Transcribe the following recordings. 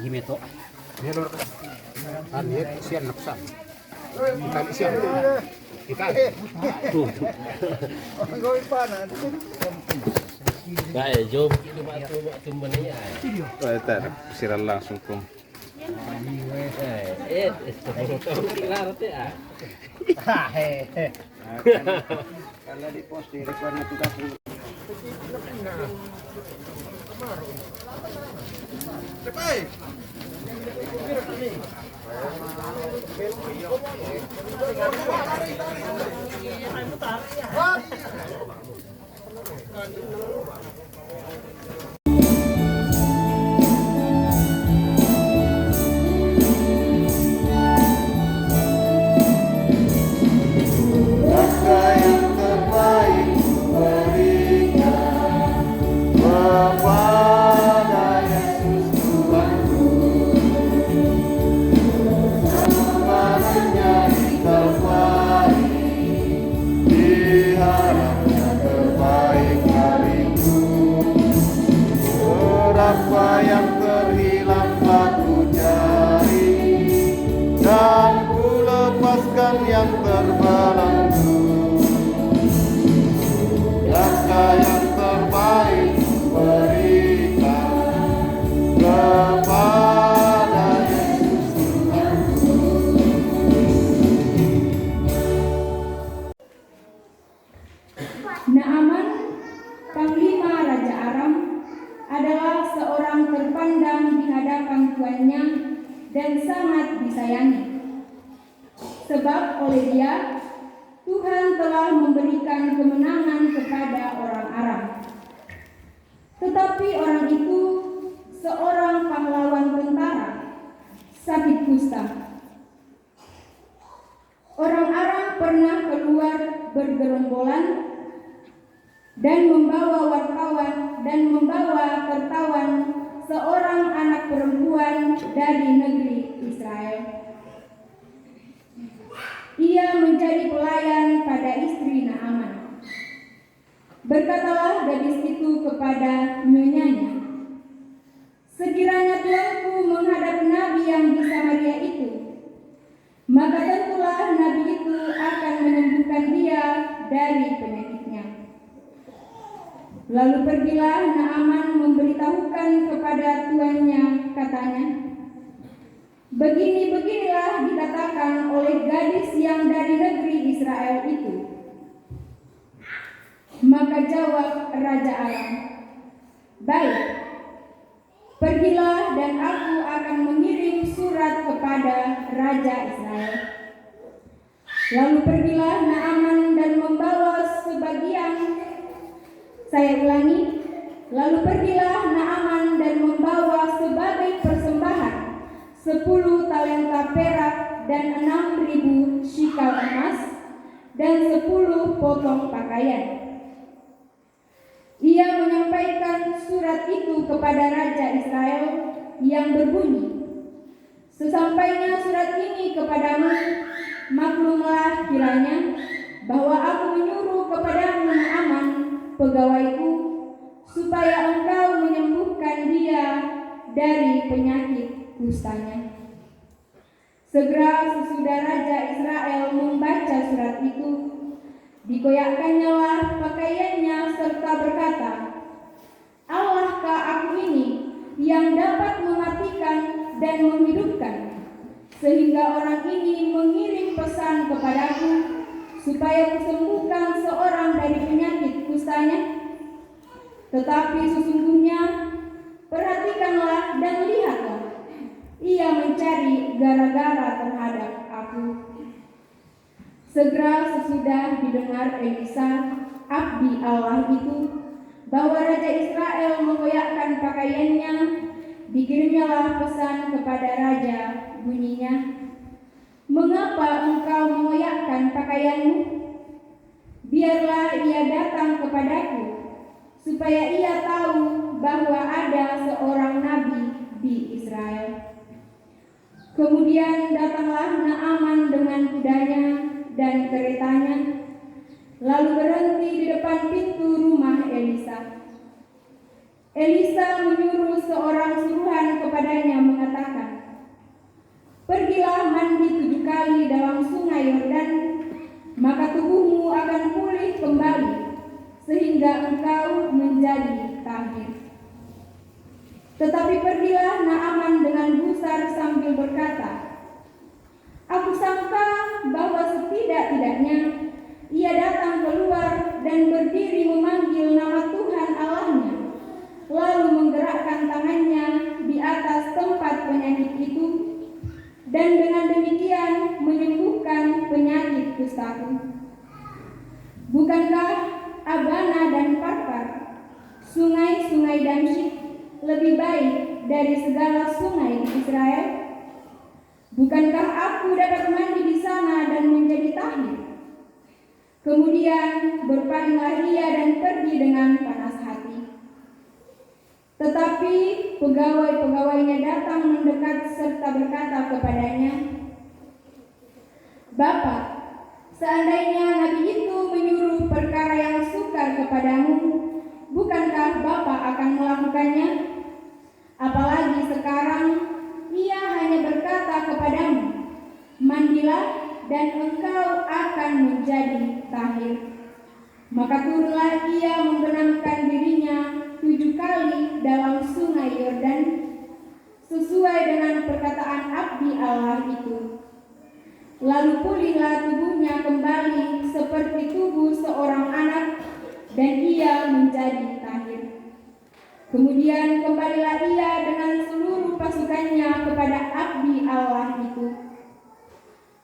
Gimeto. Melor kan. Anit sian naksan. Ikan sian. Ikan. Tuh. Gawin pa na. Baik, jom kita buat tumbuh ni. Oh, tak siram langsung kum. Kelar tu ah. Kalau di post di record na tugas. Cepai. Apa yang terhilang aku cari dan ku lepaskan yang terbelenggu. Langkah yang terbaik berikan kepada Yesus Tuhanku. Naaman, panglima Raja Aram, adalah seorang terpandang di hadapan tuannya dan sangat disayangi. Sebab oleh dia, Tuhan telah memberikan kemenangan kepada orang Aram. Tetapi orang itu seorang pahlawan tentara, sakit kusta. Orang Aram pernah keluar bergerombolan dan membawa wartawan seorang anak perempuan dari negeri Israel. Ia menjadi pelayan pada istri Naaman. Berkatalah gadis itu kepada nyonyanya, "Sekiranya tuanku menghadap nabi yang di Samaria itu, maka tentulah nabi itu akan menyembuhkan dia dari penyakitnya." Lalu pergilah Naaman memberitahukan kepada tuannya, katanya, "Begini-beginilah dikatakan oleh gadis yang dari negeri Israel itu." Maka jawab Raja Aram, "Baik, pergilah dan aku akan mengirim surat kepada Raja Israel." Lalu pergilah Naaman dan membawa Lalu pergilah Naaman dan membawa sebagai persembahan 10 talenta perak dan 6.000 shikal emas dan 10 potong pakaian. Ia menyampaikan surat itu kepada Raja Israel yang berbunyi, "Sesampainya surat ini kepadamu, maklumlah kiranya bahwa aku menyuruh kepadamu Naaman, pegawaiku, supaya engkau menyembuhkan dia dari penyakit kustanya." Segera sesudah Raja Israel membaca surat itu, dikoyakkannya pakaiannya serta berkata, "Allahkah aku ini yang dapat mematikan dan menghidupkan, sehingga orang ini mengirim pesan kepadaku supaya kusembuhkan seorang dari penyakit kustanya? Tetapi sesungguhnya, perhatikanlah dan lihatlah, ia mencari gara-gara terhadap aku." Segera sesudah didengar Elisa, abdi Allah itu, bahwa Raja Israel mengoyakkan pakaiannya, dikirimnyalah pesan kepada raja, bunyinya, "Mengapa engkau mengoyakkan pakaianmu? Biarlah ia datang kepadaku, supaya ia tahu bahwa ada seorang nabi di Israel." Kemudian datanglah Naaman dengan kudanya dan keretanya, lalu berhenti di depan pintu rumah Elisa. Elisa menyuruh seorang suruhan kepadanya mengatakan, "Pergilah mandi 7 kali dalam sungai Yordan, maka tubuhmu akan pulih kembali, sehingga engkau menjadi tahir." Tetapi pergilah Naaman dengan gusar sambil berkata, "Aku sangka bahwa setidak-tidaknya ia datang keluar dan berdiri memanggil nama Tuhan Allahnya, lalu menggerakkan tangannya di atas tempat penyakit itu, dan dengan demikian menyembuhkan penyakit kustaku. Bukankah Abana dan Parpar, sungai-sungai Damsyik, lebih baik dari segala sungai di Israel? Bukankah aku dapat mandi di sana dan menjadi tahir?" Kemudian berpalinglah ia dan pergi dengan panas hati. Tetapi pegawai-pegawainya datang mendekat serta berkata kepadanya, "Bapak, seandainya nabi itu menyuruh perkara yang sukar kepadamu, bukankah Bapak akan melakukannya? Apalagi sekarang ia hanya berkata kepadamu, 'Mandilah dan engkau akan menjadi tahir.' Maka turunlah ia membenamkan dirinya 7 kali dalam sungai Yordan, sesuai dengan perkataan abdi Allah itu. Lalu pulihlah tubuhnya kembali seperti tubuh seorang anak, dan ia menjadi tahir. Kemudian kembalilah ia dengan seluruh pasukannya kepada abdi Allah itu.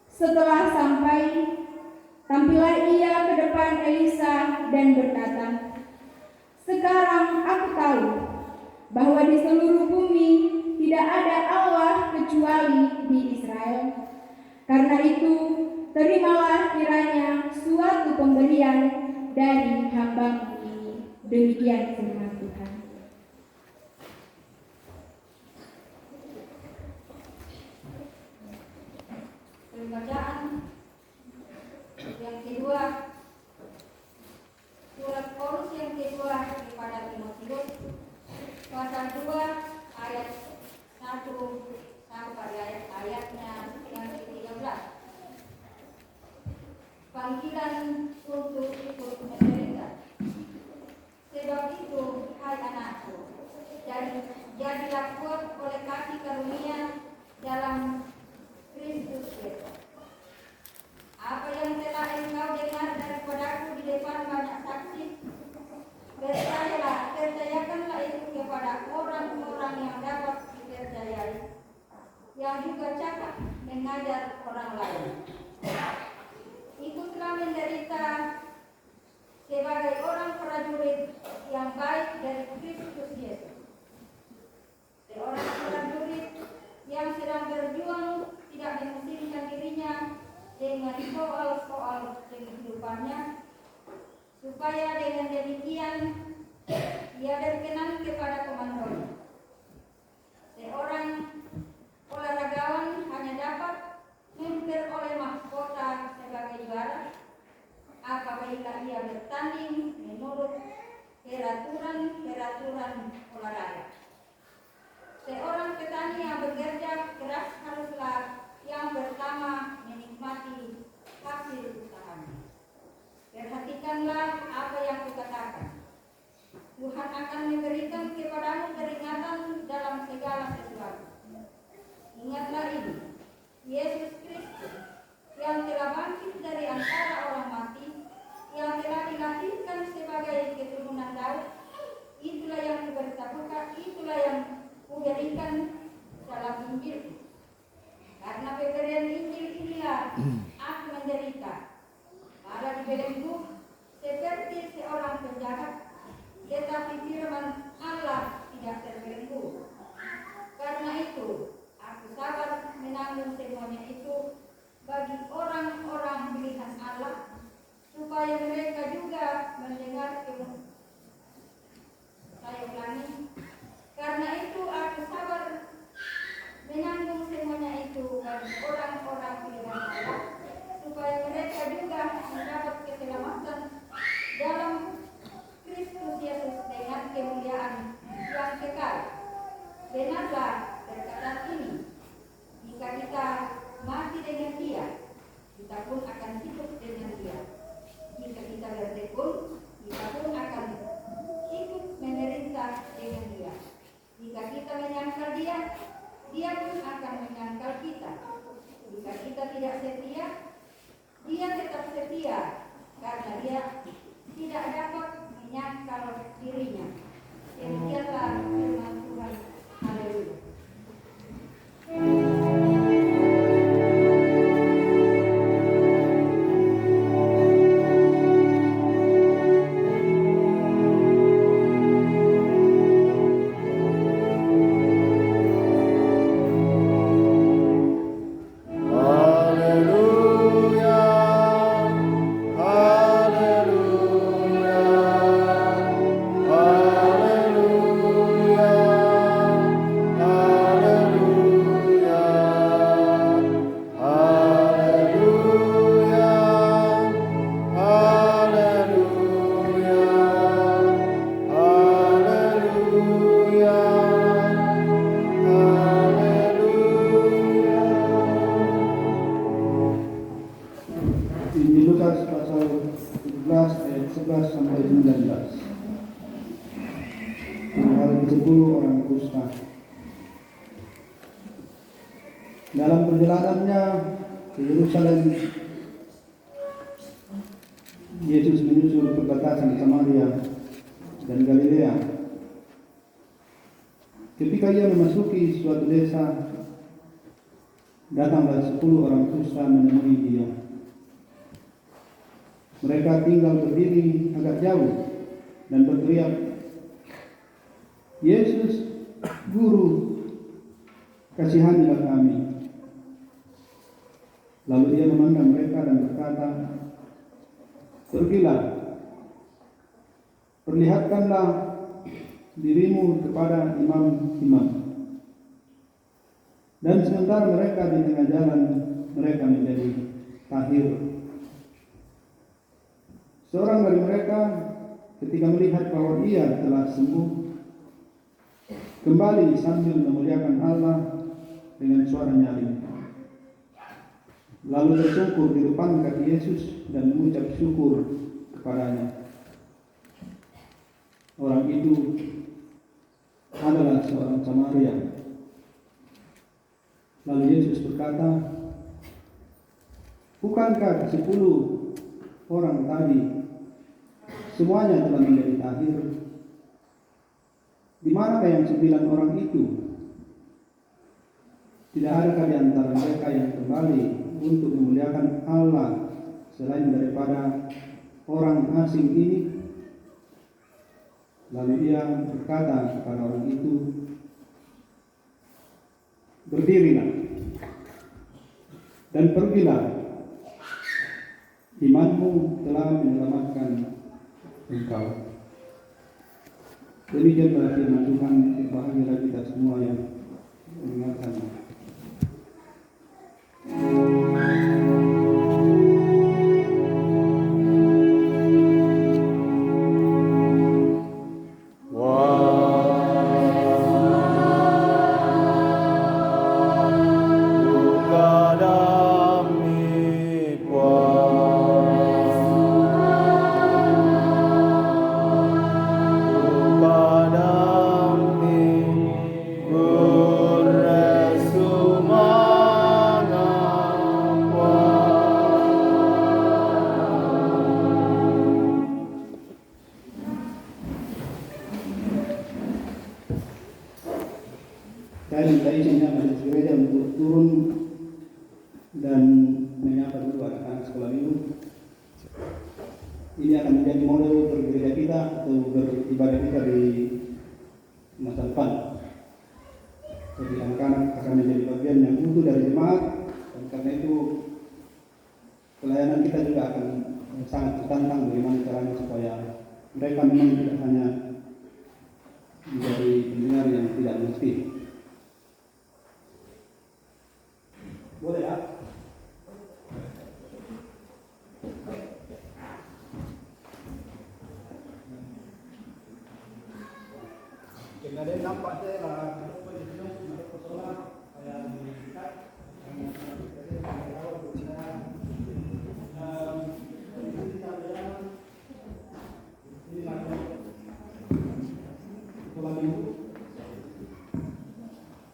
Setelah sampai, tampillah ia ke depan Elisa dan berkata, 'Sekarang aku tahu bahwa di seluruh bumi tidak ada Allah kecuali di Israel. Karena itu, terimalah kiranya suatu pemberian dari hamba-Mu ini.' Demikian firman Tuhan. Pembacaan yang kedua, surat Paulus yang kedua kepada Timotius, pasal 2 ayat 1 sampai ayatnya yang ke-13. Panggilan untuk ikut menderita. Sebab itu, hai anakku, jadilah kuat oleh kasih karunia dalam Kristus Yesus. Apa yang telah engkau dengar daripadaku di depan banyak saksi, percayakanlah itu kepada orang-orang yang dapat dipercayai, yang juga cakap mengajar orang lain. Ikutlah menderita sebagai orang prajurit yang baik dari Kristus Yesus. Seorang prajurit yang sedang berjuang tidak memusingkan dirinya dengan soal-soal kehidupannya, supaya dengan demikian ia berkenan kepada komando. Seorang olahragawan hanya dapat memperoleh mahkota sebagai juara apabila ia bertanding menurut peraturan olahraga. Seorang petani yang bekerja keras haruslah yang pertama menikmati hasil usahanya. Perhatikanlah apa yang kukatakan. Tuhan akan memberikan kepadamu peringatan dalam segala sesuatu. Ingatlah ini, Yesus Kristus yang telah bangkit dari antara orang mati, yang telah dilahirkan sebagai keturunan Daud, itulah yang kuberitahukan, itulah yang kuberikan dalam Injil. Karena pemberian Injil inilah aku menderita, malah dibelenggu seperti seorang penjahat, tetapi firman Allah tidak terbelenggu. Karena itu, aku sabar menanggung semuanya itu bagi orang-orang pilihan Allah, supaya mereka juga mendengar ilmu. Saya ulangi, karena itu aku sabar menanggung semuanya itu bagi orang-orang pilihan Allah, 10 orang kusta. Dalam perjalanannya ke Yerusalem, Yesus menyusul perbatasan Samaria dan Galilea. Ketika ia memasuki suatu desa, datanglah 10 orang kusta menemui dia. Mereka tinggal berdiri agak jauh dan berteriak, "Yesus, Guru, kasihanilah kami." Lalu ia memandang mereka dan berkata, "Pergilah, perlihatkanlah dirimu kepada imam-imam." Dan sementara mereka di tengah jalan, mereka menjadi tahir. Seorang dari mereka ketika melihat bahwa ia telah sembuh, kembali sambil memuliakan Allah dengan suara nyaring. Lalu tersungkur di depan kaki Yesus dan mengucap syukur kepadanya. Orang itu adalah seorang Samaria. Lalu Yesus berkata, "Bukankah 10 orang tadi semuanya telah menjadi tahir? Di manakah yang 9 orang itu? Tidak adakah di antara mereka yang kembali untuk memuliakan Allah selain daripada orang asing ini?" Lalu ia berkata kepada orang itu, "Berdirilah dan pergilah, imanmu telah menyelamatkan engkau." Demikianlah firman Tuhan. Berbahagialah kita semua yang mendengarkan. Saya minta izinnya majelis gereja untuk turun dan menyapa dulu anak-anak sekolah minggu. Ini akan menjadi model bergereja kita atau beribadah kita di masa depan. Jadi anak-anak akan menjadi bagian yang utuh dari jemaat, dan karena itu pelayanan kita juga akan sangat tertantang bagaimana caranya supaya mereka memang tidak hanya menjadi pendengar yang tidak mengerti. Boleh ya? Jika ada nampak saya lah,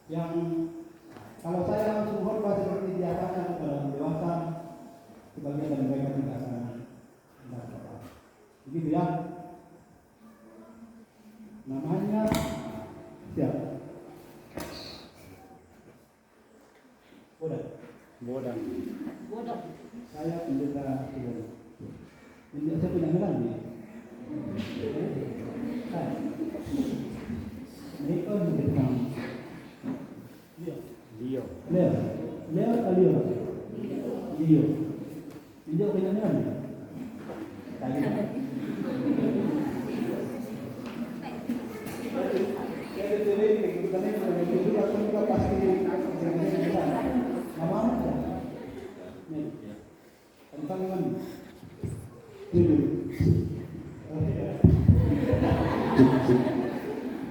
yang kalau saya langsung khotbah seperti biasanya kepada dewasa, sebagian dari mereka tidak akan mendapat. Begitu ya. Namanya siap. Bodang. Saya pendeta Bodang. Ini saya punya gelar nih. Saya. Ini kan Vietnam. Leo atau Leo? Leo. Ini punya gelar nih.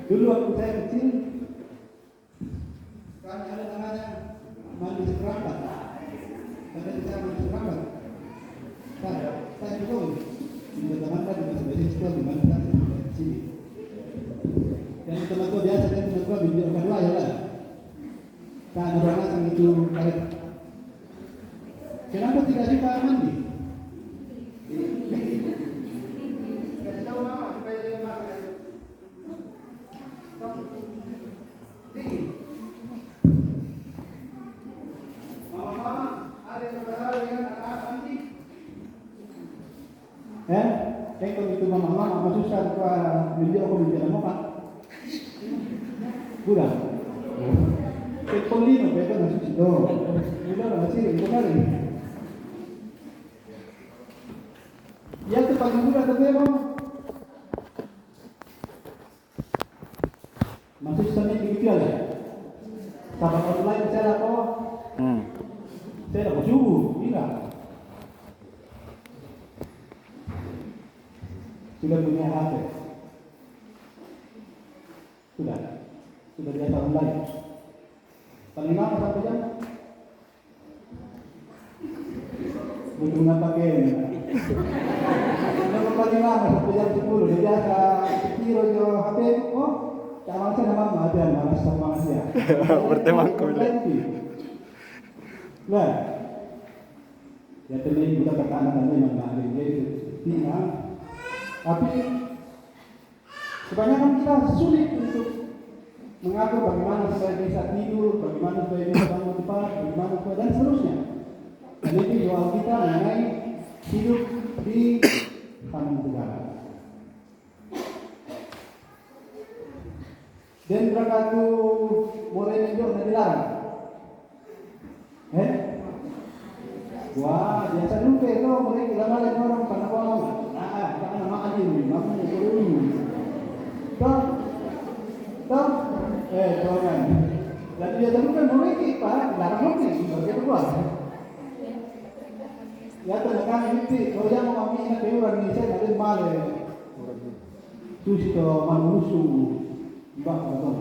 Dulu waktu saya kecil, kan ada namanya mandi sekerambat. Karena saya mandi sekerambat. Saya juga di teman-teman di masing-masing sekolah di mana di sini. Yang teman-teman dia video kedua ya lah. Tak ada orang itu karet. Kenapa tidak suka mandi? Kalau itu mama susah menjadi aku menjadi apa? Budak. Pekolino, betul nasi itu. Budak nasi itu kali. Ya tu paling mudah tu memang. Masih sana di aja. Sama online saya apa? Saya dah berjumpa, tidak. Sudah punya HP. Sudah biasa online. Paling lama satu jam. Butuh nak pakai. Kalau paling lama 1 jam 10, dia biasa kira jo HP. Oh, tak masa nama ada malas sama dia. Berteman kulit. Lah. Ya terlihat bukan pertanyaan memang ada dia. Tapi kebanyakan kita sulit untuk mengatur bagaimana supaya bisa tidur, bagaimana supaya bisa bangun cepat, bagaimana supaya dan seterusnya. Dan itu soal kita mengenai hidup di kampung negara. Dan berangkat mulai menjauh dan dilarang. Wah, biasa lupa itu mulai dilarang orang karena orang. Jangan nama adil, namanya guru. Tahu? Jangan. Jadi dia tentukan mereka pak, larang mereka sebagai keluar. Ya tenaga ini, kalau jangan mengambil nak keluar ni saya ada malu. Susi to manusu, bah betul.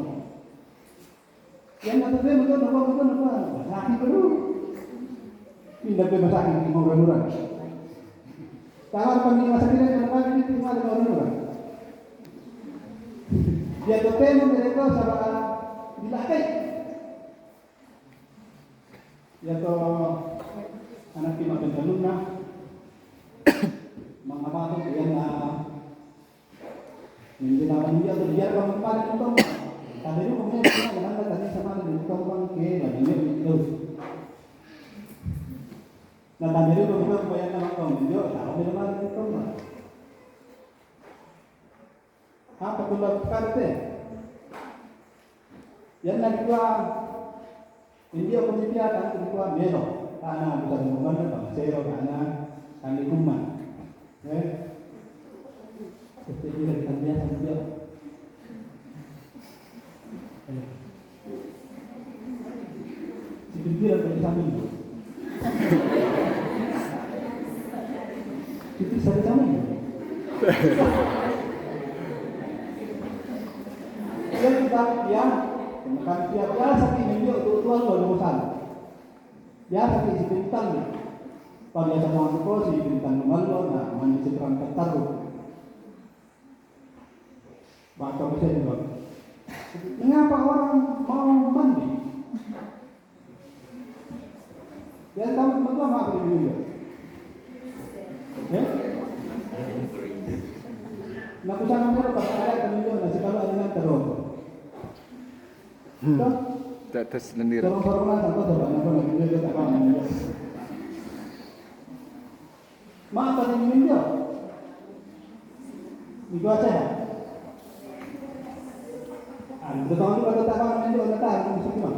Yang kata dia betul, sakit perlu. Pindah ke sakit di murah-murah. Kalau kami masa kita yang lepas ini cuma ada orang. Dia bertemu mereka sama dilakai. Dia tu anak kita berjalurna, mengamati dia menjelaskan dia tu dia orang kemarin itu. Tadi itu kemudian kita menanda tadi sama dengan orang ke dan dia itu. Nah, tadi itu kita kebanyakan orang menjauh, kalau dia mana itu orang. Apa tu lakukan tu? Yang nak dua, India penyediaan kan dua melo, karena bukan menggunakan bangsa karena kami kuman. Seperti yang kita biasa juga. Seperti yang kita sami. Itu saya sami. Yang kita yang tiap biasa ini dia tuan lo dosan. Biasa di sebentar ni. Pada zaman itu si bintang malu na manusia terangkat taruh. Baca bisa juga. Mengapa orang mau mandi? Dia tahu betul apa itu dia. Nak usah ngomong apa ada kemudian nasi kalau ada terus. Tak tersendiri. Sorong-sorongan atau apa dia tak paham. Mak tadi minum dia. Itu aja. Betul tu kalau tak paham minum dia tak mesti cuma.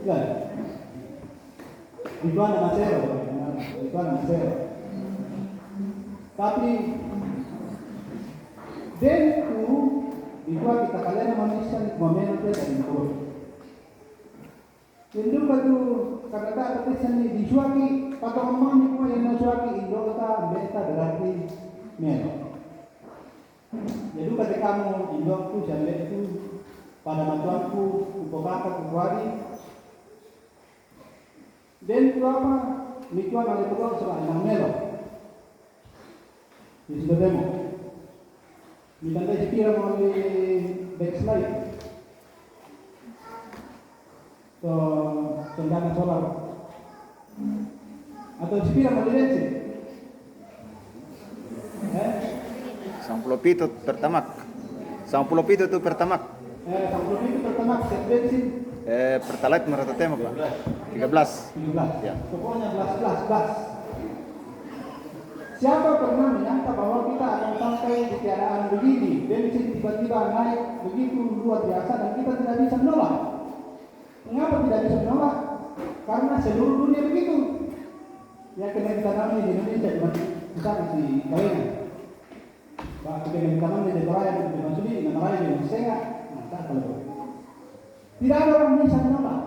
Ya. Itu ada masalah. Tapi dentro igual kita kalian manusia ni momen itu dari mulut. Jadi kalau kata-kata pesan ni disuaki patong orang ni pun yang disuaki Indo kita beta berarti melo. Jadi ketika kamu Indo tu jalan itu pada matuanku upabaka kuwari. Dan apa? Mikuan oleh pegawai selain melo. Di sebelah demo. Minta saya kira melalui backslide. Tondana solar atau sepira malirensi 97 pertamak. 97 itu pertamak. sampai itu pertama set bensin Pertalite merata tema Pak. 13. 17 Ya. pokoknya belas. Siapa pernah menyangka bahwa kita akan sampai di keadaan begini, bensin tiba-tiba naik begitu luar biasa dan kita tidak bisa menolak. Mengapa tidak bisa menolak? Karena seluruh dunia begitu. Ya kena kita namanya di Indonesia misalnya si Korea. Pak kena kita namanya di Korea di Masudi, nama lain di Indonesia. Nah, tak kalau tidak ada orang bisa menolak.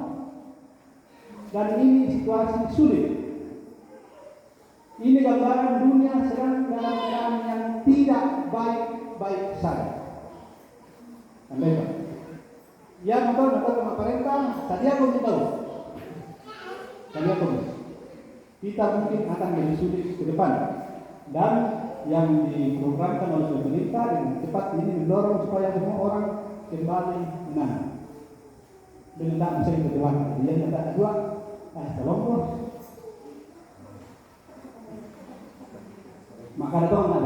Dan ini situasi sulit. Ini gambaran dunia sedang dalam keadaan yang tidak baik-baik saja. Sampai Pak. Ya motor pemerintah, saja aku tahu. Saja aku. Kita mungkin akan lebih sulit ke depan. Dan yang diprogramkan oleh pemerintah dengan cepat ini mendorong supaya semua orang kembali menang. Dengan tak bisa ke belakang. Dia yang tak dua, tolong. Maka ada.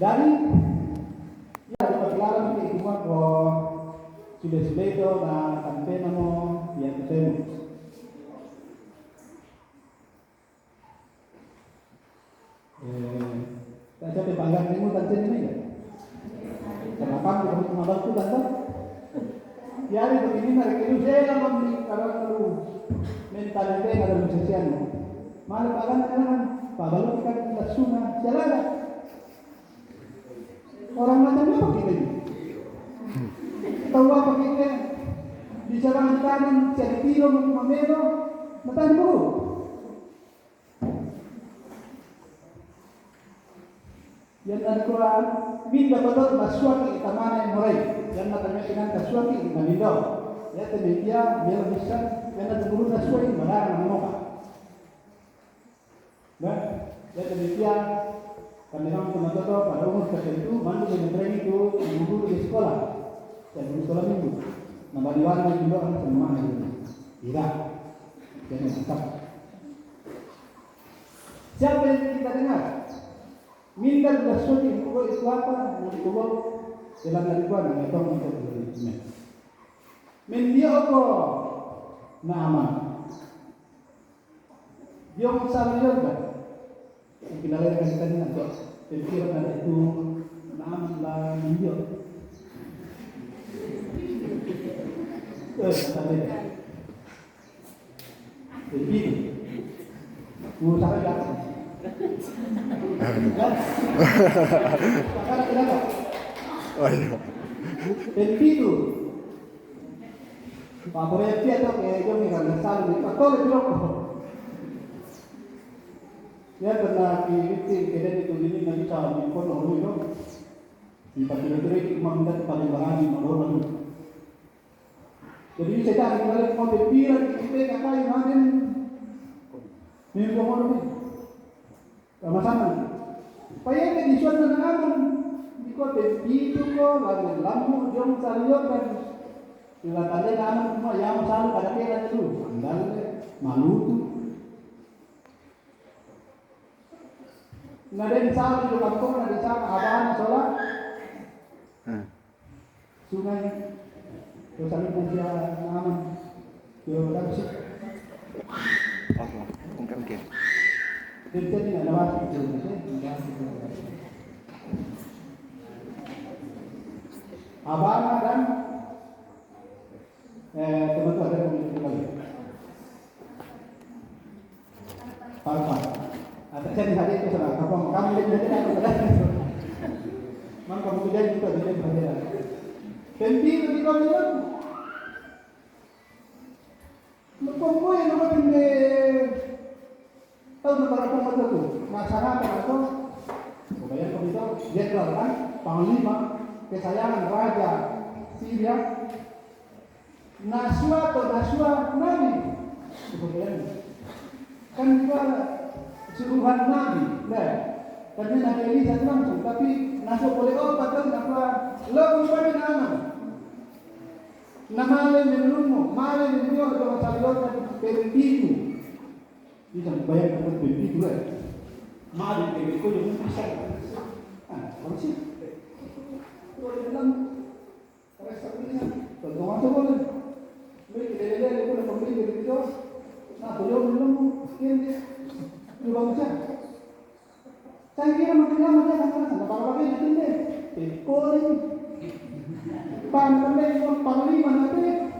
Dari ya perjalanan ke semua ko sudah itu na kampenya mo yang ketemu. Saya panggang kamu tadi ini ya. Kenapa kamu mengabar tu tante? Ya hari begini hari itu saya kalau kalau mentalnya ada musisian. Malah pagan pabalu kita sunah jalan. Orang macam apa kita ini? Tahu apa kita? Bicara kanan, jadi tiro mamelo, mata dulu. Yang ada Quran, minta betul masuk ke taman yang mulai. Yang natanya dengan masuk ke namindo. Ya temedia, biar bisa. Yang ada guru masuk ke mana nama. Nah, ya temedia. Kami teman-teman pada umur tertentu mandu mengenai itu guru di sekolah dan di sekolah minggu. Nama diwali juga orang semua itu. Tidak, jangan tetap. Siapa yang kita dengar? Minta bersuatu itu apa? Itu dalam daripada itu untuk berjumpa. Mendia apa? Nama. Dia besar juga. Kita lihat kita ni nak fikir ada itu nama dia. Sampai. Jadi, guru saya dah. Oh iya. Jadi itu. Pak Proyek dia tu kayak jom ni kan selalu ni. Betul itu. Ya karena kita itu ini nanti cara impor orang itu. Kita kira-kira kita minta paling barang orang itu. Jadi saya cari kembali mau berpikir kita kakak yang ada ni orang itu. Sama-sama. Supaya kita disuruh dengan ikut begitu kok lalu lampu jom saliot dan silakannya anak semua yang selalu pada kira itu. Andal malu tu. Nada di sana di kampung, nada di sana abang sholat, sungai, terus ada manusia aman, yo tak sih. Oh, mungkin. Jadi ada waktu itu, abang dan teman-teman ada komunikasi kembali. Apa? Saya hari itu saudara, kamu lihat saja aku berada. Mang kamu sudah juga tidak berada. Penting bagi kau juga. Lupa yang nama tinggi. Tahu negara apa itu? Masyarakat atau budaya kau itu jenderal kan, panglima, kesayangan raja Syria. Naswa atau Naswa Nabi. Kemudian kan juga suruhan Nabi, nah, karena Nabi Elisa langsung, tapi nasib boleh obat kan apa? Lo bukan nama. Na male menulumo, male menulumo kalau salor kan perpitu. Bisa bayar dapat perpitu lah. Male perpitu yang bisa. Apa sih? Kalau dalam rasa ini, kalau orang boleh, mereka dia boleh membeli begitu. Nah, belum sekian dia, belum baca. Saya kira makin lama dia akan merasa, kalau lagi nanti dia, koling, pandai, panglima nanti,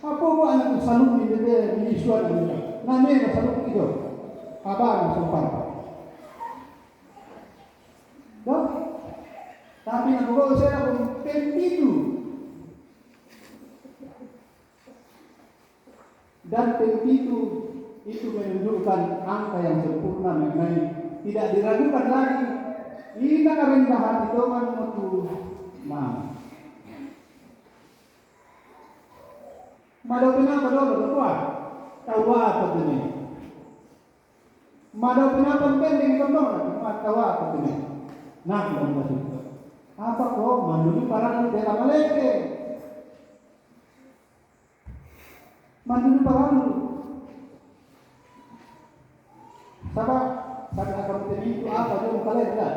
apa buat anak saluk ini dia di suatu ini, namanya saluk itu, apa sopan, dok, tapi nak bawa saya pun itu, dan itu menunjukkan angka yang sempurna mengenai. Tidak diragukan lagi. Ina rendah hati Tuhan untuk mam. Mado kenapa dulu berdua? Tahu apa ini? Mado kenapa pending berdua? Tahu apa ini? Nak belum masuk. Apa kok manduli parang dalam leke? Manduli parang. Sabar. Sabi akan itu apa dia kalian lihat?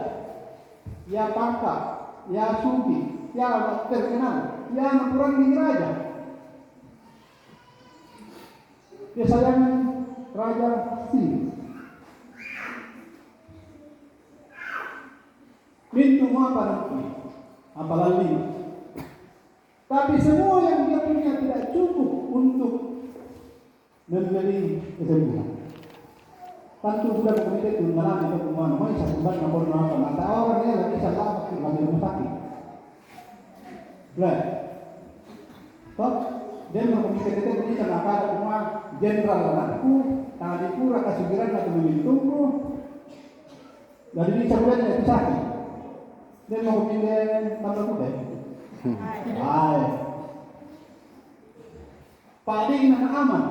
Ya pangkat, ya sugi, ya terkenal, ya kurang di raja. Dia sayang raja sih. Pintu apa nanti? Apalagi. Tapi semua yang dia punya tidak cukup untuk membeli kesembuhan. Tentu sudah komite itu mengalami pertemuan, mau saya sempat lapor apa? Mata orang dia lagi salah lagi rumah sakit. Lah, toh dia komite itu bisa nakar rumah jenderal anakku, tadi pura kasugiran atau memintungku. Dari ini sebenarnya itu sakit. Dia mau komite tambah kuda. Hai, Pak Adi nak aman.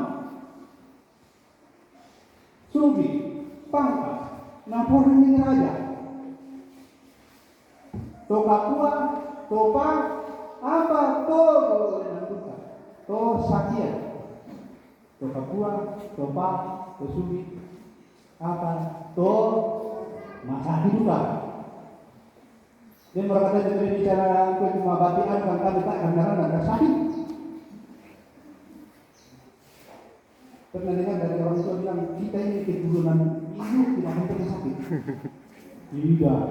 Sugi, pangkat, nampur ini raja. Toka pua, topa, apa to to sakia. Toka pua, topa, to sugi, apa to masa hidup. Dia berkata jadi bicara aku cuma batian kan kami tak kenal dan sakit. Pernah dengar dari orang tua bilang kita ini keturunan ibu tidak mungkin sakit. Tidak.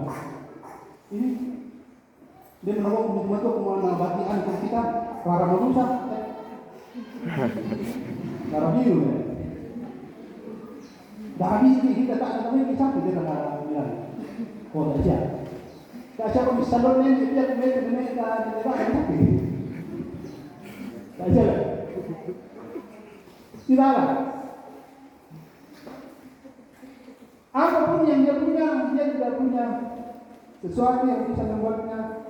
Ini dia menolong untuk mengobati anak kita para manusia. Para biru. Dari ini kita tak ada lagi sakit dia nak bilang. Oh saja. Tak siapa bisa dorong dia mereka tidak sakit. Tak saja. Tidaklah. Apapun yang dia punya, dia tidak punya sesuatu yang bisa membuatnya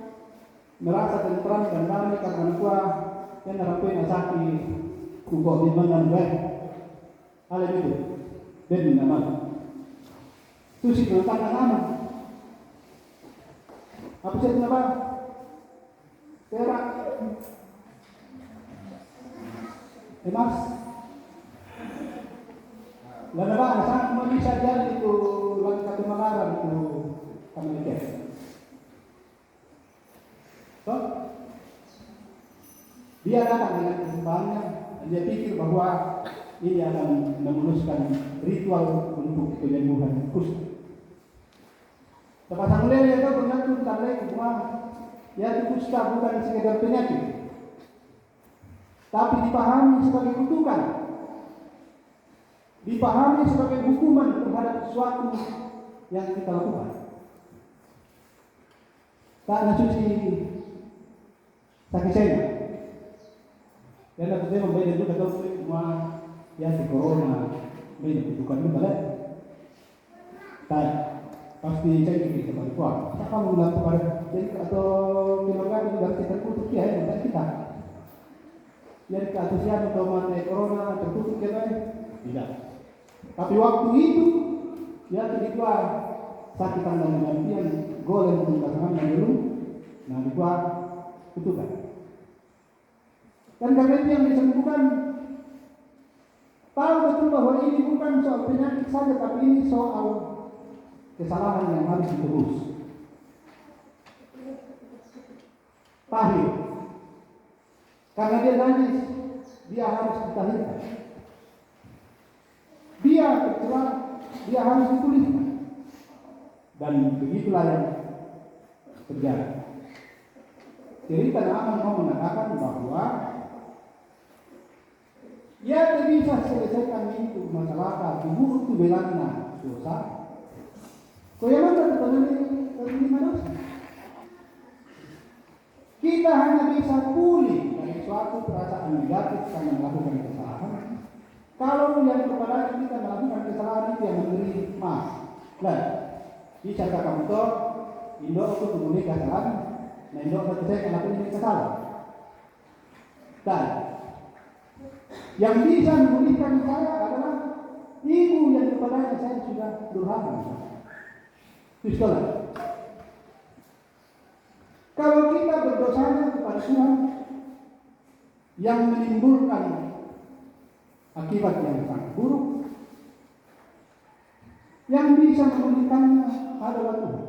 merasa tentram dan damai karena kuah yang harapan asaki kubok di mana baik. Hal itu, dan nama. Itu sih tentang nama. Apa sih nama? Perak. Emas. Lalu apa? Sangat bisa jadi itu langkah kemalaran itu kami lihat. So, dia datang dengan kesimpangannya. Dia pikir bahwa ini akan memuluskan ritual untuk penyembuhan kusta. Sepasang lele itu bergantung tanda bahwa ya kusta bukan sekedar penyakit, tapi dipahami sebagai kutukan. Dipahami sebagai hukuman terhadap sesuatu yang kita lakukan. Tak suci sakit saya. Dan aku memang banyak juga tahu semua yang di corona banyak bukan juga lah. Tak pasti saya ini sebagai kuat. Siapa menggunakan kepada jadi atau keluarga juga kita terkutuk ya yang kita. Jadi keasusian atau mata corona terkutuk ya tidak. Tapi waktu itu ya kedua sakit tanggal gantian golem di pasangan yang dulu, nah dibuat kutukan. Dan karena itu yang disembuhkan, tahu betul bahwa ini bukan soal penyakit saja, tapi ini soal kesalahan yang harus ditebus. Tahir, karena dia najis, dia harus ditahirkan. Dia kecelakaan, dia harus dipulihkan. Dan begitulah yang terjadi. Cerita Naaman mau mengatakan bahwa ia tidak bisa selesaikan itu masalah tubuh itu belakang dosa. Kau yang mana terima dosa? Kita hanya bisa pulih dari suatu perasaan negatif karena melakukan kesalahan. Kalau yang kepada kita melakukan kesalahan itu yang memberi maaf. Nah, bisa kamu tahu, Indo itu mengulik kesalahan. Nah, Indo itu saya kenapa ini kesalahan. Dan yang bisa memulihkan saya adalah ibu yang kepadanya saya sudah durhaka. Itu sekolah. Kalau kita berdosanya kepada Tuhan yang menimbulkan akibat yang sangat buruk, yang bisa memulihkannya adalah Tuhan.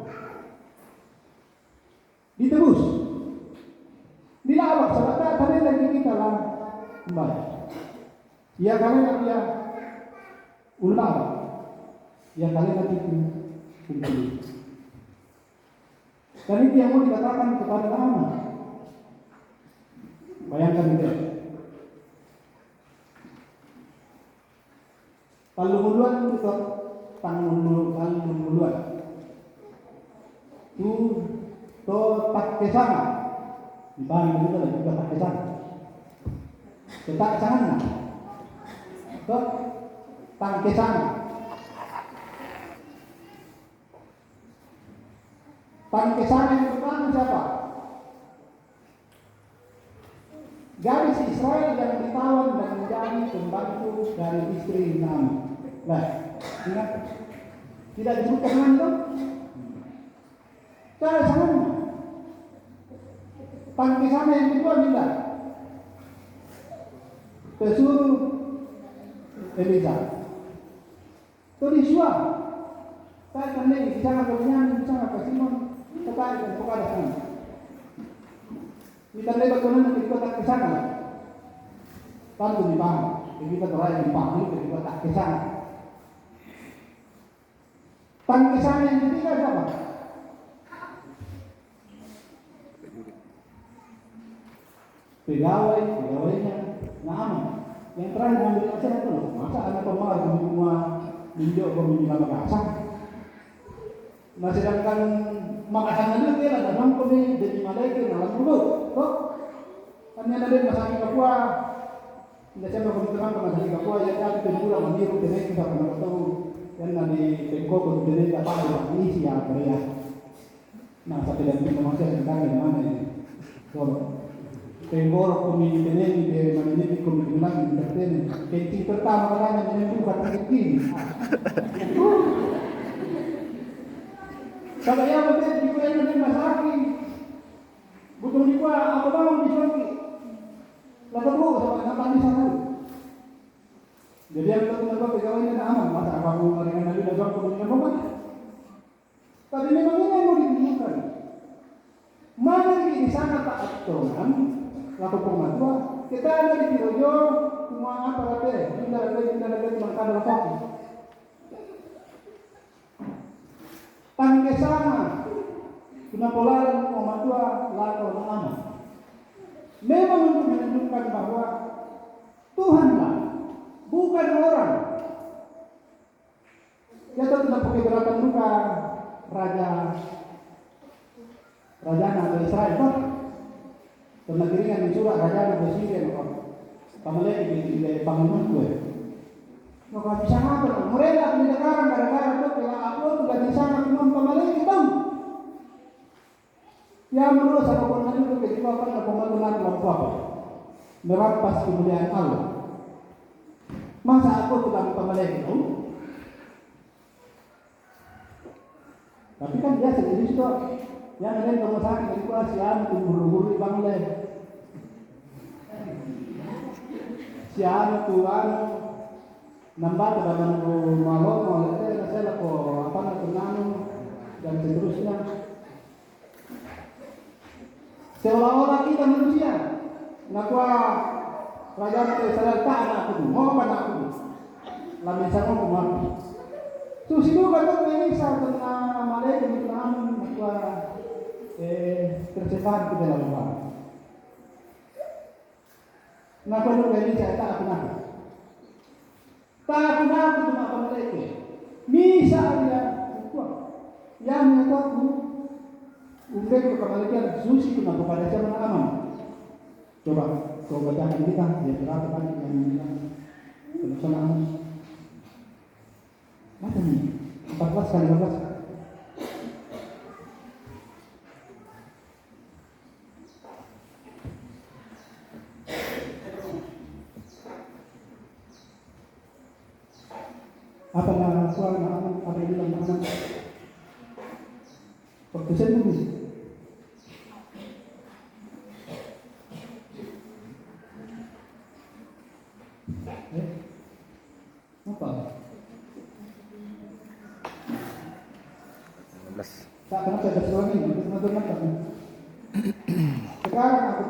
Ditebus. Dilawak sahabat tadi lagi kita lah kembali. Ya karena dia ulang. Ya karena itu kembali. Dan itu yang mau dikatakan kepada Naaman. Bayangkan itu. Kalau muluan itu tanggung muluan. Itu tak kesana. Dibanding itu lagi juga tak kesana. Tak kesana. Tak kesana. Pangkesana yang pertama siapa? Gadis Israel yang ditawan dan menjadi pembantu dari istri Naomi. Nah, ingat tidak disebutkan itu? Cara sana. Pangkesana yang kedua bila pesuruh Elisa. Tuliswa. Saya kan lagi di sana bernyanyi, di sana Simon. Tertarik kepada sana. Kita lihat bagaimana kita tak kesana. Tentu dipaham. Kita terakhir dipahami kita tak kesana. Tan kesana yang ketiga siapa? Pegawainya Naaman. Yang terakhir mengambil acara itu loh. Masa anak pemalas semua minjau pemimpin Makassar. Nah sedangkan Makassar itu dia ada mampu nih jadi malaikat dalam dulu, toh? Karena ada masalah Papua, tidak siapa kebetulan masalah Papua yang jadi penjual mandiri dengan kita pernah tahu yang nanti pengkok untuk jadi apa ini sih ya Korea. Nah tapi dan kita masih tentang di mana ini, so pengkor pemimpin ini dari mana ini pemimpin lagi berarti kencing pertama katanya menyembuhkan rezeki. Kalau yang betul juga yang lebih masaki, butuh juga apa bangun di sini, lalu dulu sama sampai di sana. Jadi yang betul pegawainya aman, masa apa mau meringan lagi dan kemudian apa? Tapi memang ini yang mau ditunjukkan. Mana di sana tak aturan, laku pengatua, kita ada di Pirojo, semua apa lagi, tidak ada mengkada lagi. Pangkesana, penapolan Muhammadiyah lalu aman. Memang untuk menunjukkan bahwa Tuhanlah, bukan orang. Kita tidak pakai gerakan muka raja Nabi Israel. Karena kiringan di surat raja Nabi Israel, pamalek di bangunan gue. Maka bisa apa? Mereka mendengarkan gara-gara itu kalau aku tidak bisa memang pamalek itu. Ya menurut saya pernah itu ketika pada pembangunan Papua merampas kemuliaan Allah. Masa aku tidak pamalek itu? Tapi kan dia sendiri itu yang ada di rumah sakit itu asian buru-buru di Bangladesh. si anu tu anu nambah kedatangan ko malon mau saya ko apa nanu dan seterusnya. Seolah-olah kita manusia nakwa kerajaan Israel tak anakku mau anakku lamin sama kumampi. So sino ka to ini sa tengah malay kung naman nakwa tercepat kita lakukan. Nakwa lu ini saya tak kenal. Tak kenal tu nak mereka. Misa dia kuat. Yang kuat tu untuk kekemalian susi tu nak pada zaman aman. Coba kau bacakan kita dia berapa banyak yang bilang pelaksanaan. Macam ni 14 kali 15. Apa nama soal nama apa yang bilang nama perkusen tulis apa 15. tak kenapa ada soal ini betul-betul sekarang aku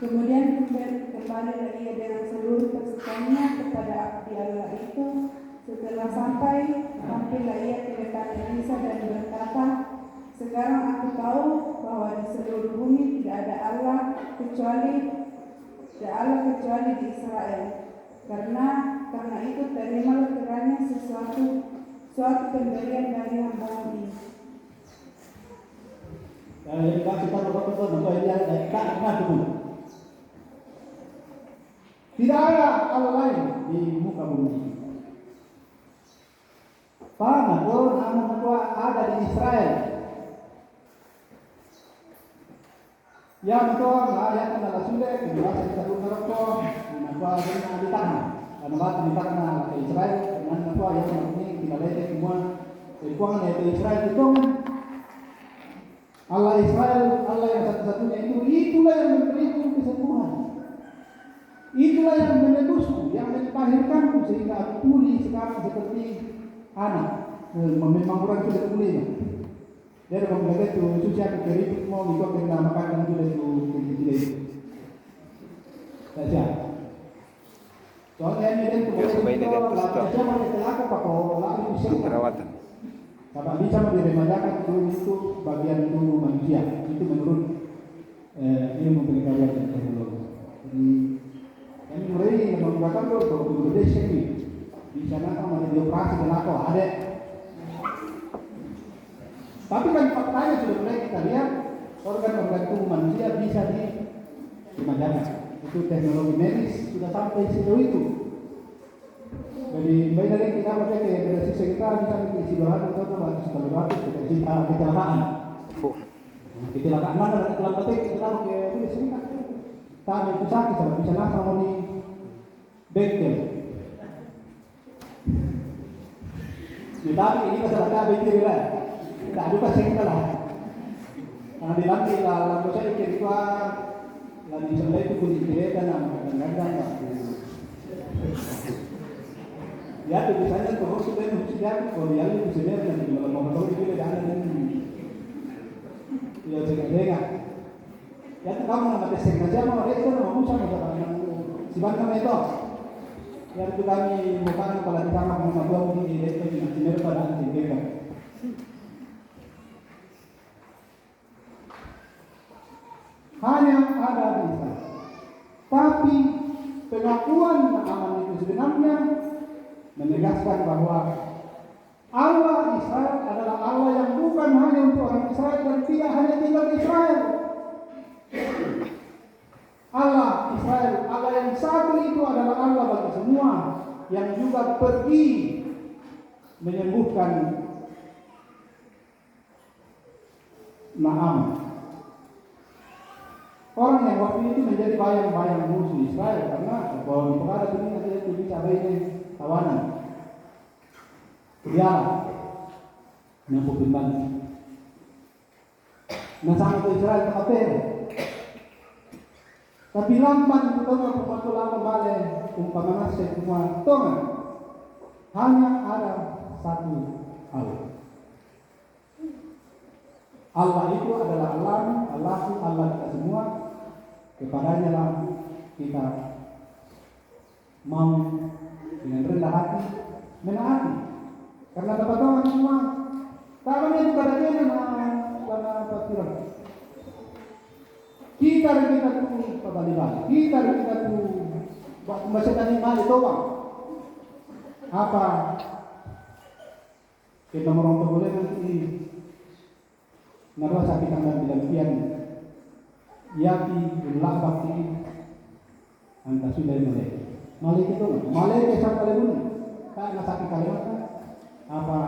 Kemudian kembali ia dengan seluruh pasukannya kepada abdi Allah itu. Setelah sampailah ia ke depan Elisa dan berkata, sekarang aku tahu bahwa di seluruh bumi tidak ada Allah kecuali di Israel. Karena itu terimalah kiranya suatu pemberian dari hamba ini. Yang kita betul-betul untuk ini ada tak pernah dulu. Tidak ada Allah lain di muka bumi. Panah pun nama ada di Israel. Yang betul ayat adalah sudah penjelasan kita berkata nama di tanah. Nama di tanah ke Israel dengan nama yang ini kita lihat semua. Ikuan itu Israel itu Allah Israel, Allah yang satu-satunya itulah yang memberiku kesembuhan. Itulah yang menebusku, yang melahirkanku sehingga aku pulih sekarang seperti anak. Memang orang sudah pulih. Dia kalau itu susah aku keripik mau ikut kena makan sudah itu tidak itu. Saja. Soalnya ini dia kalau siapa yang celaka pakai lalu bisa Perawatan. kalau bisa diremajakan itu bagian itu manusia itu menurut ilmu pengetahuan dan teknologi. Jadi kami mulai menggunakan untuk desa ini di sana kan ada operasi kenapa ada. Tapi kan faktanya sudah mulai kita lihat organ-organ tubuh manusia bisa diremajakan. Itu teknologi medis sudah sampai sejauh itu. Jadi baik dari kita pakai ke sisa kita bisa isi bahan atau bahan sekali bahan kecelakaan. Kecelakaan mana kecelakaan kita pakai itu sering kan. Tapi itu sakit kalau bisa nafas mau di bengkel. Tapi ini masalah bengkel lah. Tak ada pasien lah. Karena di lantai lah, lalu saya kira lagi sampai itu kulit dia kan kadang-kadang. Ya, biasanya kalau sudah mesti kalau yang itu sudah dan kalau mau tahu itu jangan ya jaga-jaga. Ya kamu nama tes saja mau itu mau usah siapa nama itu. Ya itu kami bukan kalau kita mau buat ini itu di pada nanti jaga. Hanya ada di sana. Tapi pengakuan aman itu sebenarnya menegaskan bahwa Allah Israel adalah Allah yang bukan hanya untuk orang Israel dan tidak hanya tinggal di Israel. Allah Israel, Allah yang satu itu adalah Allah bagi semua yang juga pergi menyembuhkan Naaman. Orang yang waktu itu menjadi bayang-bayang musuh Israel karena kalau di perkara ini ada itu bisa ini tawanan. Dia yang pembantu. nasama ke Israel ke Kapel. Tapi lamban itu tahu pematulan kembali umpama semua tongan hanya ada satu Allah. Allah itu adalah Allah itu Allah kita semua. Kepadanya lah kita mau dengan rendah hati menaati. Karena dapat tongan semua. Tangan itu kadang-kadang karena pikiran. Kita tu pabaliban. Kita tu masih tadi mali doang. Apa kita merong boleh nanti naruh sakit dan bilang yati ulah bakti anta sudah malik itu malik sampai lebih tak nak sakit kalimat apa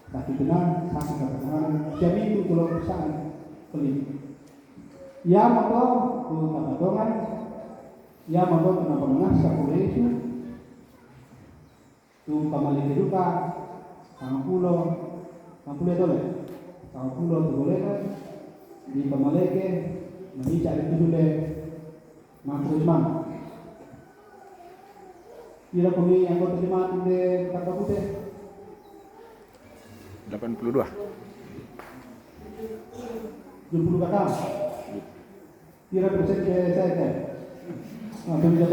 sakit benar sakit kebenaran jadi itu kalau pesan pelik ya motor tu tabatongan ya motor kenapa menasa kulesu tu kamali keduka kampulo dole kampulo tu boleh di kamaleke mencari itu dulu maksudnya kira kami yang terima di kata putih 82. 20 kata kira persen ke saya atau di 80%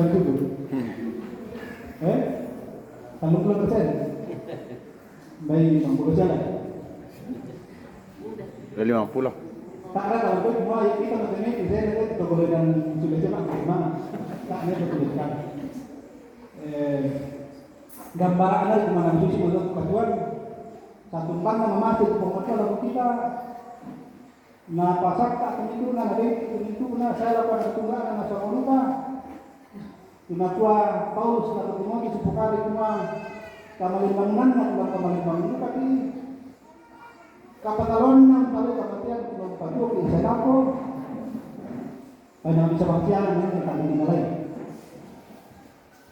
baik 60 jalan 50. tak ada kalau itu semua kita mengenai itu saya nanti kita boleh dan sudah coba gimana tak ada kebetulan gambaran ada di mana suci untuk kemajuan satu mana memasuk pemotong lagu kita na pasak tak itu na itu na saya lakukan tunggal na seorang lupa tunatua Paulus na Timothy sepukali semua kamalin bangunan na kamalin bangunan tapi kapatalon ng talo kapatian ng pagbuki sa nako ay namin sa bangsiyan ng kami dinalay.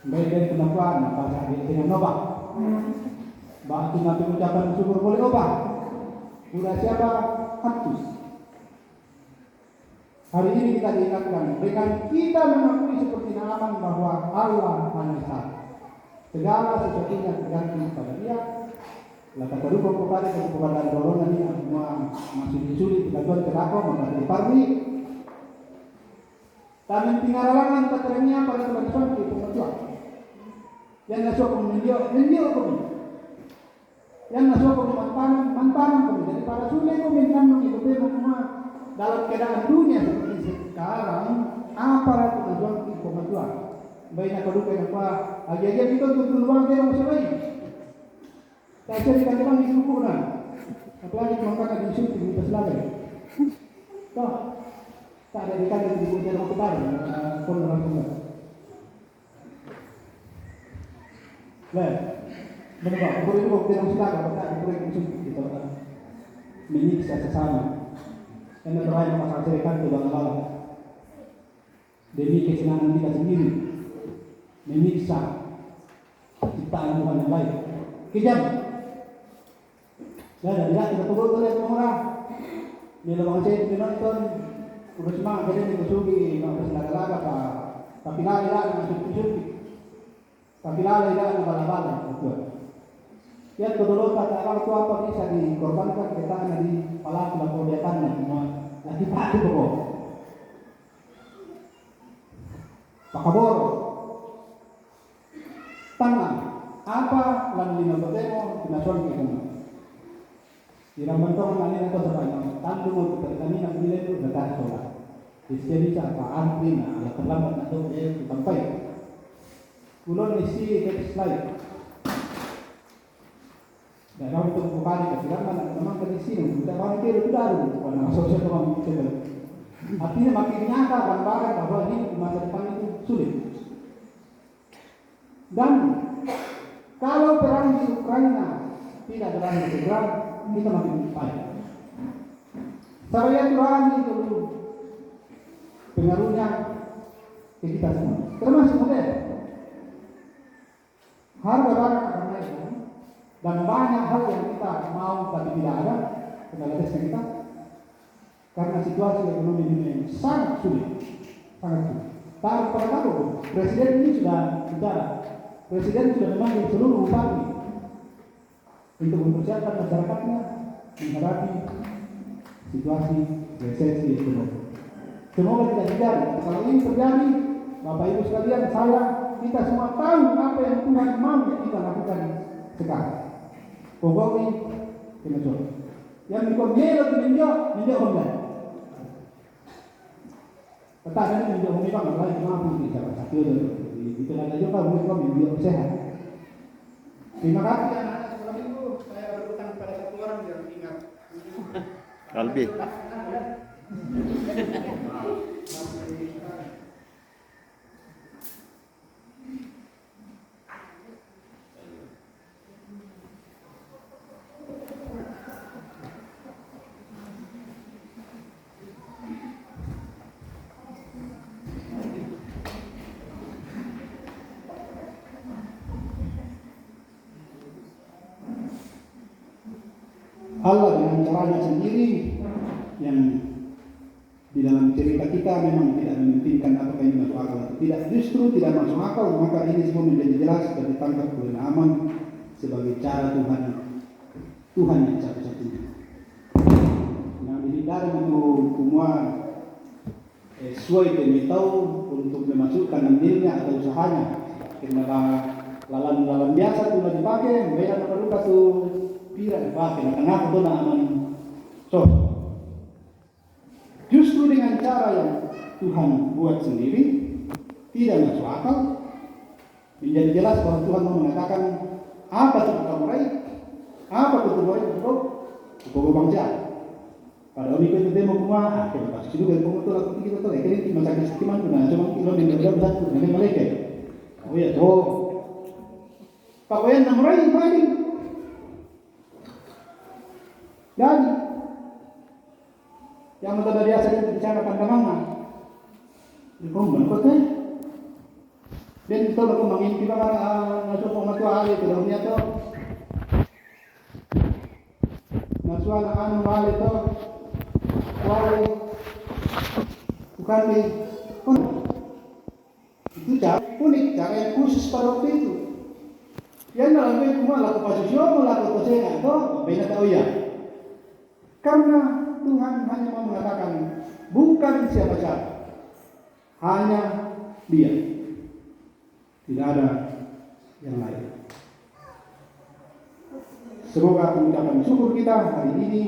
Baik dari kenapa pasal di Nova. Bahkan nabi ucapan syukur boleh ubah. Udah siapa? Aktus. Hari ini kita diingatkan dengan kita mengakui seperti Naaman bahwa Allah Maha Esa. Segala sesuatunya tergantung pada Dia. Lata karupa kepada kepada dorongan ini semua masih disulit kegaduhan kelako maka diparni. Tamen tingaralangan keterangannya pada tuan itu pengejuan. Yang nasuh mendio kami. Yang nasuh kami mantan kami daripada sulit kami mengikuti semua dalam keadaan dunia seperti sekarang apa tujuan itu pengejuan. Baiknya karupa apa aja kita untuk luang dia masih baik. Saya cari kandang di suku na, apalagi mengangkat di suku di Selatan. Toh, tak ada di kandang di suku yang kebar, pun orang tua. Leh, benar, aku itu waktu yang Selatan, tak aku yang suku di Selatan. Menyiksa sesama, karena terakhir masalah serikat itu bang Allah. Demi kesenangan kita sendiri, menyiksa ciptaan Tuhan yang baik. Kejam. Dan tidak kita tunggu oleh orang. Di lubang saya penonton, udah semua jadi dikusugi, nggak bersenang-senang apa. Tapi lari masuk kusugi. Tapi lari bala-bala, betul. Ya kedua kata kalau tu apa bisa dikorbankan kita di pala pelaku diatannya semua. Lagi pasti pokok. Pakabor. Tangan. Apa lalu lima bertemu nasional kita. Tidak mentong kali itu sebanyak tandung untuk kami nak nilai itu dekat solat. Jadi apa arti nak terlambat atau sampai. Ulun isi text slide. Dan kalau untuk bukan kita mana memang dari sini kita orang kira sudah ada karena sosial orang kita. Artinya makin nyata gambaran bahwa ini masa depan itu sulit. Dan kalau perang di Ukraina tidak berakhir segera, kita makin baik. Saya Tuhan itu dulu pengaruhnya ke kita semua, termasuk modern. Harga barang akan naik dan banyak hal yang kita mau tapi tidak ada kita. karena situasi ekonomi dunia yang sangat sulit, sangat sulit. Tahu, Presiden ini sudah bicara. Presiden sudah memanggil seluruh bupati untuk mempersiapkan masyarakatnya menghadapi situasi resesi ekonomi. Semoga tidak terjadi. Kalau ini terjadi, Bapak Ibu sekalian, kita semua tahu apa yang Tuhan mau kita lakukan sekarang. Pokoknya kena coba. Yang dikonjelo menjauh online. Petang ini menjauh online bang, lain mampu kita satu itu ada juga mereka menjauh sehat. Terima kasih anak-anak sekolah minggu. Saya berutang pada satu orang yang ingat. Albi. Allah dengan caranya sendiri yang di dalam cerita kita memang tidak mementingkan apakah ini masuk akal atau tidak. Justru tidak masuk akal, maka ini semua menjadi jelas dan ditangkap oleh Naaman sebagai cara Tuhan yang satu-satunya. Nah, dihindari untuk semua sesuai demi tahu untuk memasukkan andilnya atau usahanya. Karena lalan biasa tuh dipakai, beda apa tuh tidak dipakai, kenapa tuh Naaman? So, justru dengan cara yang Tuhan buat sendiri tidak masuk akal, menjadi jelas bahwa Tuhan mau mengatakan apa itu kamu raih, apa itu boleh untuk bangsa. Pada hari itu dia mau kumah, kita pasti juga mau tuh lakukan kita tuh, ini masa kesekiman pun cuma kilo yang berbeda besar nanti malaikat. Oh ya, oh, pakaian yang raih ini. Dan yang metode biasa itu bicara pandangan, di komben kota. Dan itu aku mengimpi bahwa masuk pengatua ahli itu dalamnya tu, masuk anak ahli itu, wali bukan di itu cara unik, cara yang khusus pada waktu itu. Yang dalam itu malah posisi malah posisinya itu beda tahu ya. Karena Tuhan hanya mau mengatakan bukan siapa-siapa, hanya Dia, tidak ada yang lain. Semoga pengucapan syukur kita hari ini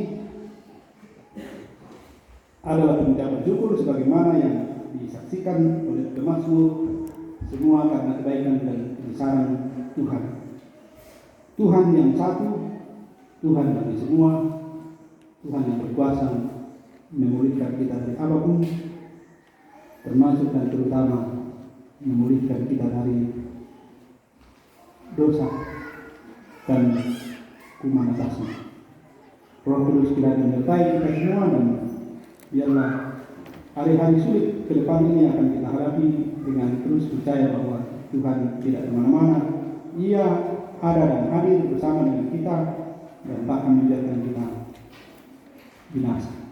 adalah pengucapan syukur sebagaimana yang disaksikan oleh Mazmur, semua karena kebaikan dan kebesaran Tuhan. Tuhan yang satu, Tuhan bagi semua, Tuhan yang berkuasa memulihkan kita dari apapun, termasuk dan terutama memulihkan kita dari dosa dan kuman atasnya. Roh Kudus kiranya menyertai kita semua dan biarlah hari-hari sulit ke depan ini akan kita hadapi dengan terus percaya bahwa Tuhan tidak kemana-mana. Ia ada dan hadir bersama dengan kita dan tak akan membiarkan kita binasa.